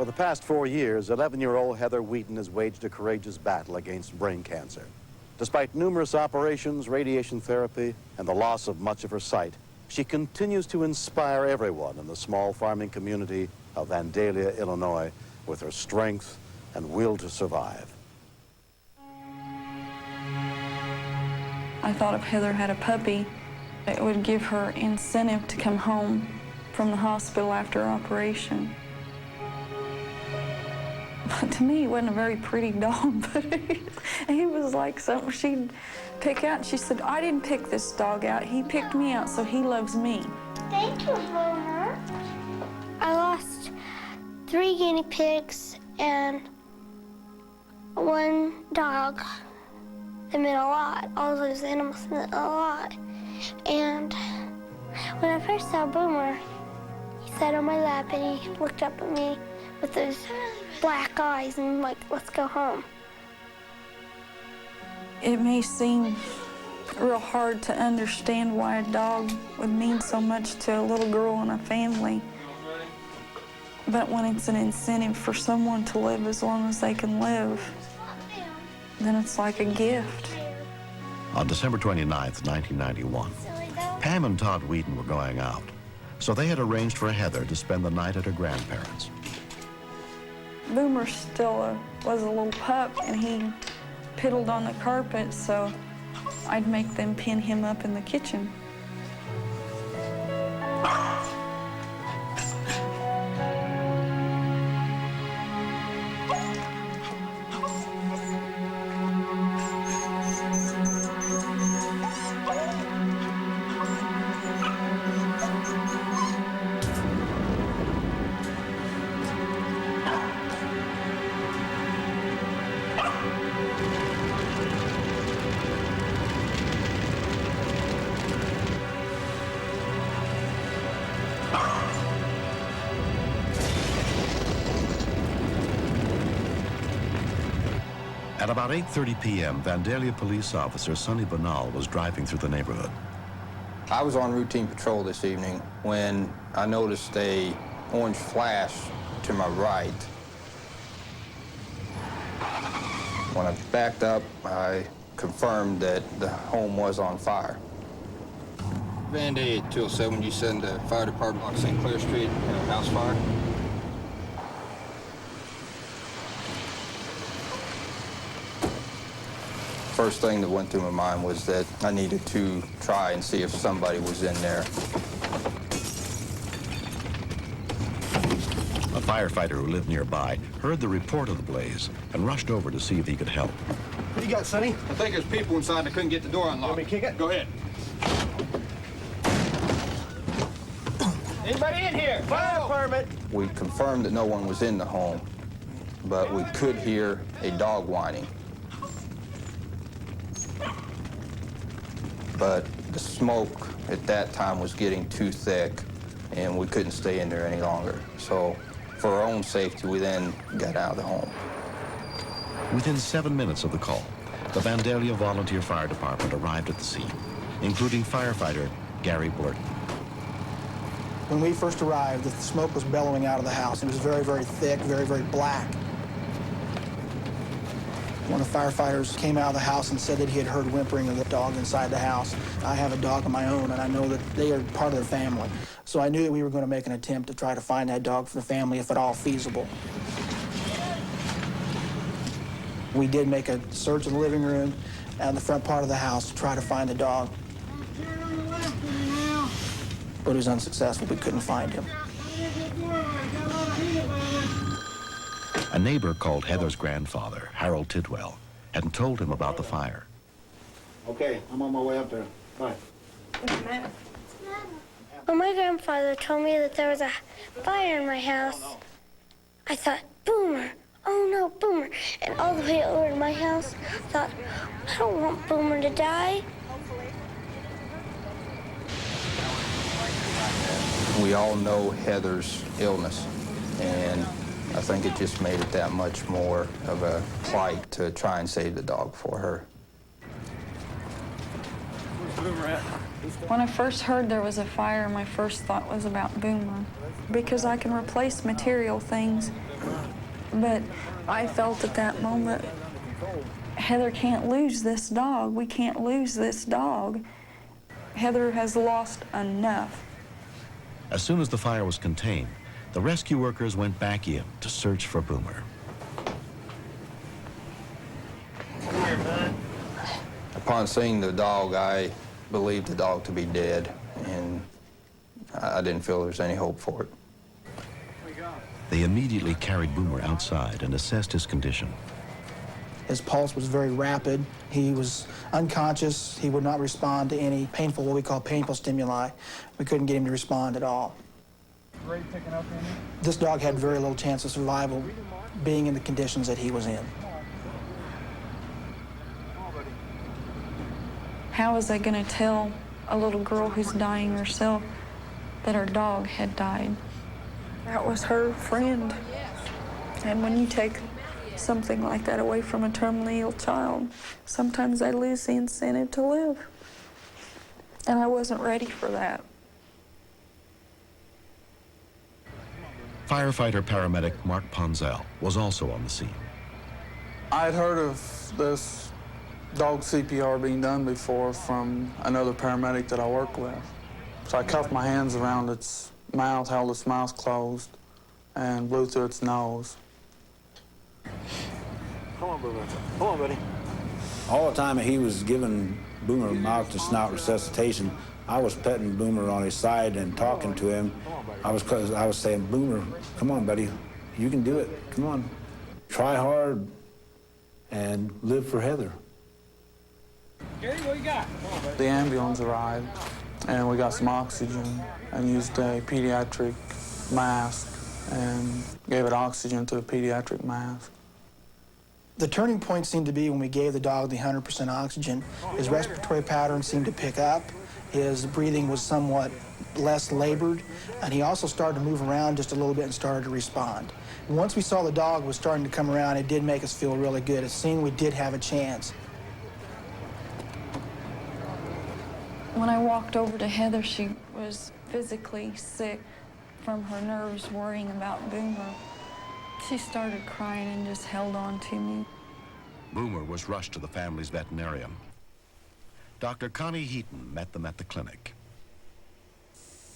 For the past 4 years, 11-year-old Heather Wheaton has waged a courageous battle against brain cancer. Despite numerous operations, radiation therapy, and the loss of much of her sight, she continues to inspire everyone in the small farming community of Vandalia, Illinois, with her strength and will to survive. I thought if Heather had a puppy, it would give her incentive to come home from the hospital after operation. But to me, he wasn't a very pretty dog, but he was like something she'd pick out. And she said, I didn't pick this dog out. He picked me out, so he loves me. Thank you, Homer. I lost 3 guinea pigs and 1 dog. It meant a lot. All those animals meant a lot. And when I first saw Boomer, he sat on my lap and he looked up at me with those black eyes and like, let's go home. It may seem real hard to understand why a dog would mean so much to a little girl and a family. But when it's an incentive for someone to live as long as they can live, then it's like a gift. On December 29th, 1991, Pam and Todd Wheaton were going out, so they had arranged for Heather to spend the night at her grandparents'. Boomer still was a little pup, and he piddled on the carpet, so I'd make them pin him up in the kitchen. At about 8:30 p.m., Vandalia police officer Sonny Banal was driving through the neighborhood. I was on routine patrol this evening when I noticed a orange flash to my right. When I backed up, I confirmed that the home was on fire. Vandalia 207, you send the fire department on St. Clair Street, house fire. First thing that went through my mind was that I needed to try and see if somebody was in there. A firefighter who lived nearby heard the report of the blaze and rushed over to see if he could help. What do you got, Sonny? I think there's people inside that couldn't get the door unlocked. Want me to kick it? Go ahead. Anybody in here? Fire department. We confirmed that no one was in the home, but we could hear a dog whining. But the smoke at that time was getting too thick, and we couldn't stay in there any longer. So for our own safety, we then got out of the home. Within 7 minutes of the call, the Vandalia Volunteer Fire Department arrived at the scene, including firefighter Gary Blurton. When we first arrived, the smoke was bellowing out of the house. It was very, very thick, very, very black. One of the firefighters came out of the house and said that he had heard whimpering of the dog inside the house. I have a dog of my own, and I know that they are part of the family. So I knew that we were going to make an attempt to try to find that dog for the family, if at all feasible. We did make a search in the living room and the front part of the house to try to find the dog. But it was unsuccessful. We couldn't find him. A neighbor called Heather's grandfather, Harold Tidwell, had told him about the fire. Okay, I'm on my way up there. Bye. When my grandfather told me that there was a fire in my house, I thought, Boomer, oh no, Boomer. And all the way over to my house, I thought, I don't want Boomer to die. We all know Heather's illness, and I think it just made it that much more of a plight to try and save the dog for her. When I first heard there was a fire, my first thought was about Boomer. Because I can replace material things, But I felt at that moment, Heather can't lose this dog. We can't lose this dog. Heather has lost enough. As soon as the fire was contained, the rescue workers went back in to search for Boomer. Upon seeing the dog, I believed the dog to be dead, and I didn't feel there was any hope for it. They immediately carried Boomer outside and assessed his condition. His pulse was very rapid. He was unconscious. He would not respond to any painful, what we call painful stimuli. We couldn't get him to respond at all. This dog had very little chance of survival being in the conditions that he was in. How was I going to tell a little girl who's dying herself that her dog had died? That was her friend. And when you take something like that away from a terminally ill child, sometimes they lose the incentive to live. And I wasn't ready for that. Firefighter paramedic Mark Ponzel was also on the scene. I had heard of this dog CPR being done before from another paramedic that I work with. So I cuffed my hands around its mouth, held its mouth closed, and blew through its nose. Come on, Boomer. Come on, buddy. All the time he was giving Boomer mouth to snout resuscitation, I was petting Boomer on his side and talking to him. I was saying, Boomer, come on, buddy. You can do it. Come on. Try hard and live for Heather. Gary, what you got? The ambulance arrived, and we got some oxygen and used a pediatric mask and gave it oxygen through a pediatric mask. The turning point seemed to be when we gave the dog the 100% oxygen. His respiratory pattern seemed to pick up. His breathing was somewhat less labored, and he also started to move around just a little bit and started to respond. Once we saw the dog was starting to come around, it did make us feel really good. It seemed we did have a chance. When I walked over to Heather, she was physically sick from her nerves worrying about Boomer. She started crying and just held on to me. Boomer was rushed to the family's veterinarian. Dr. Connie Heaton met them at the clinic.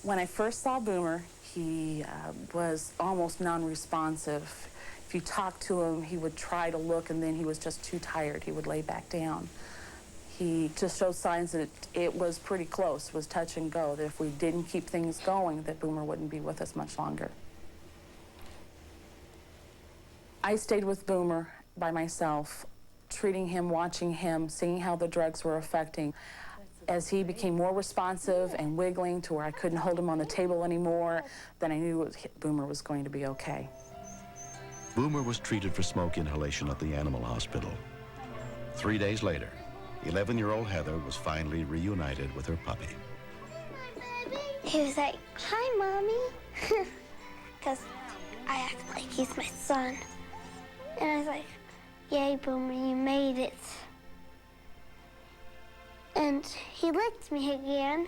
When I first saw Boomer, he was almost non-responsive. If you talked to him, he would try to look, and then he was just too tired. He would lay back down. He just showed signs that it was pretty close, was touch and go, that if we didn't keep things going, that Boomer wouldn't be with us much longer. I stayed with Boomer by myself, treating him, watching him, seeing how the drugs were affecting. As he became more responsive and wiggling to where I couldn't hold him on the table anymore, then I knew Boomer was going to be okay. Boomer was treated for smoke inhalation at the animal hospital. 3 days later, 11-year-old Heather was finally reunited with her puppy. He was like, hi, Mommy. Because I act like he's my son. And I was like, yay, Boomer, you made it. And he licked me again.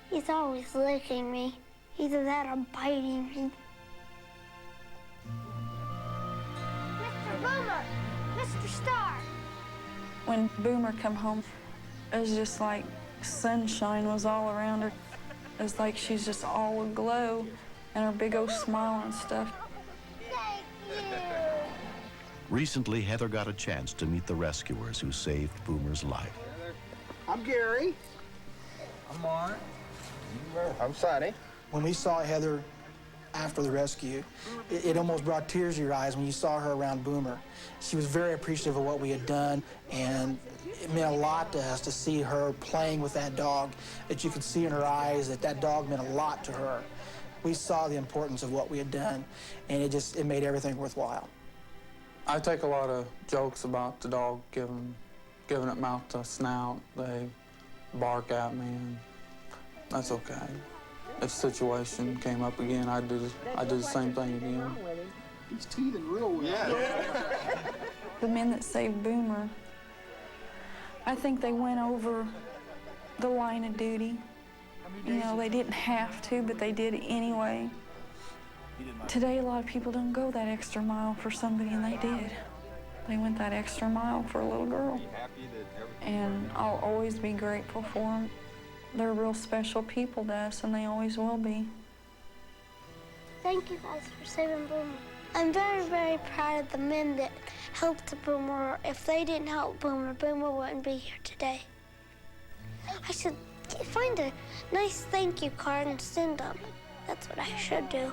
He's always licking me. Either that or biting me. Mr. Boomer! Mr. Star! When Boomer come home, it was just like sunshine was all around her. It was like she's just all aglow and her big old smile and stuff. Thank you! Recently, Heather got a chance to meet the rescuers who saved Boomer's life. I'm Gary. I'm Mark. I'm Sonny. When we saw Heather after the rescue, it almost brought tears to your eyes when you saw her around Boomer. She was very appreciative of what we had done, and it meant a lot to us to see her playing with that dog, that you could see in her eyes that that dog meant a lot to her. We saw the importance of what we had done, and it made everything worthwhile. I take a lot of jokes about the dog giving it mouth to snout. They bark at me, and that's okay. If the situation came up again, I'd do the same thing again. He's teething real well. Yeah. The men that saved Boomer, I think they went over the line of duty. You know, they didn't have to, but they did anyway. Today, a lot of people don't go that extra mile for somebody, and they did. They went that extra mile for a little girl. And I'll always be grateful for them. They're real special people to us, and they always will be. Thank you guys for saving Boomer. I'm very, very proud of the men that helped Boomer. If they didn't help Boomer, Boomer wouldn't be here today. I should find a nice thank you card and send them. That's what I should do.